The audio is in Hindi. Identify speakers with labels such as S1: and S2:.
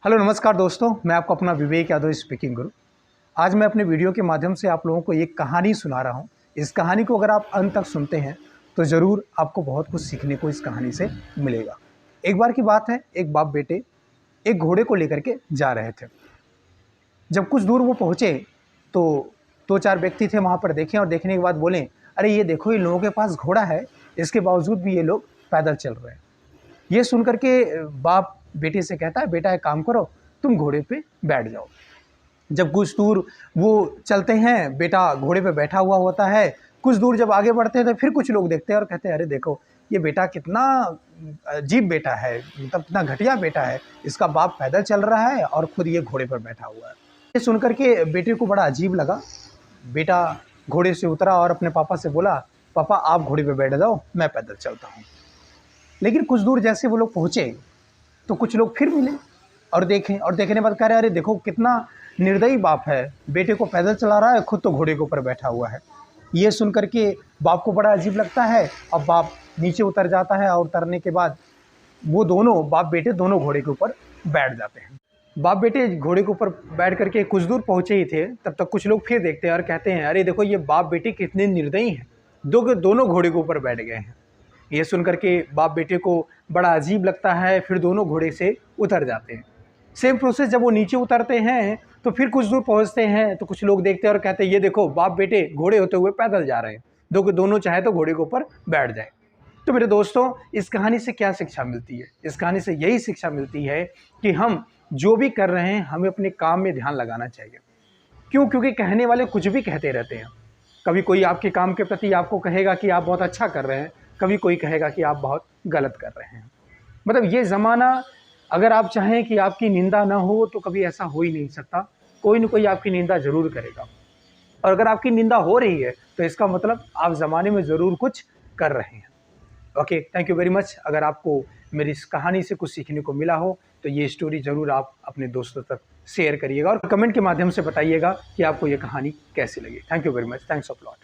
S1: हेलो नमस्कार दोस्तों, मैं आपको अपना विवेक यादव स्पीकिंग गुरु। आज मैं अपने वीडियो के माध्यम से आप लोगों को एक कहानी सुना रहा हूँ। इस कहानी को अगर आप अंत तक सुनते हैं तो ज़रूर आपको बहुत कुछ सीखने को इस कहानी से मिलेगा। एक बार की बात है, एक बाप बेटे एक घोड़े को लेकर के जा रहे थे। जब कुछ दूर वो पहुँचे तो दो चार व्यक्ति थे वहाँ पर, देखें और देखने के बाद बोले, अरे ये देखो, इन लोगों के पास घोड़ा है, इसके बावजूद भी ये लोग पैदल चल रहे हैं। ये सुन करके बाप बेटे से कहता है, बेटा एक काम करो, तुम घोड़े पे बैठ जाओ। जब कुछ दूर वो चलते हैं, बेटा घोड़े पे बैठा हुआ होता है। कुछ दूर जब आगे बढ़ते हैं तो फिर कुछ लोग देखते हैं और कहते हैं, अरे देखो ये बेटा कितना अजीब बेटा है, मतलब कितना घटिया बेटा है, इसका बाप पैदल चल रहा है और खुद ये घोड़े पर बैठा हुआ है। ये सुन करके बेटे को बड़ा अजीब लगा। बेटा घोड़े से उतरा और अपने पापा से बोला, पापा आप घोड़े पे बैठ जाओ, मैं पैदल चलता हूँ। लेकिन कुछ दूर जैसे वो लोग पहुँचे तो कुछ लोग फिर मिले और देखें, और देखने के बाद कह रहे, अरे देखो कितना निर्दयी बाप है, बेटे को पैदल चला रहा है, खुद तो घोड़े के ऊपर बैठा हुआ है। ये सुन करके बाप को बड़ा अजीब लगता है। अब बाप नीचे उतर जाता है और उतरने के बाद वो दोनों बाप बेटे दोनों घोड़े के ऊपर बैठ जाते हैं। बाप बेटे घोड़े के ऊपर बैठ करके कुछ दूर पहुँचे ही थे, तब तक कुछ लोग फिर देखते हैं और कहते हैं, अरे देखो ये बाप बेटे कितने निर्दयी हैं, दोनों घोड़े के ऊपर बैठ गए हैं। ये सुनकर के बाप बेटे को बड़ा अजीब लगता है, फिर दोनों घोड़े से उतर जाते हैं। सेम प्रोसेस जब वो नीचे उतरते हैं तो फिर कुछ दूर पहुंचते हैं तो कुछ लोग देखते हैं और कहते हैं, ये देखो बाप बेटे घोड़े होते हुए पैदल जा रहे हैं, दोनों चाहे तो घोड़े के ऊपर बैठ जाए। तो मेरे दोस्तों, इस कहानी से क्या शिक्षा मिलती है? इस कहानी से यही शिक्षा मिलती है कि हम जो भी कर रहे हैं हमें अपने काम में ध्यान लगाना चाहिए। क्यों? क्योंकि कहने वाले कुछ भी कहते रहते हैं। कभी कोई आपके काम के प्रति आपको कहेगा कि आप बहुत अच्छा कर रहे हैं, कभी कोई कहेगा कि आप बहुत गलत कर रहे हैं। मतलब ये ज़माना, अगर आप चाहें कि आपकी निंदा ना हो तो कभी ऐसा हो ही नहीं सकता। कोई न कोई आपकी निंदा ज़रूर करेगा, और अगर आपकी निंदा हो रही है तो इसका मतलब आप ज़माने में ज़रूर कुछ कर रहे हैं। Okay, thank you very much. अगर आपको मेरी इस कहानी से कुछ सीखने को मिला हो तो ये स्टोरी ज़रूर आप अपने दोस्तों तक शेयर करिएगा और कमेंट के माध्यम से बताइएगा कि आपको ये कहानी कैसी लगी। Thank you very much. Thanks a lot.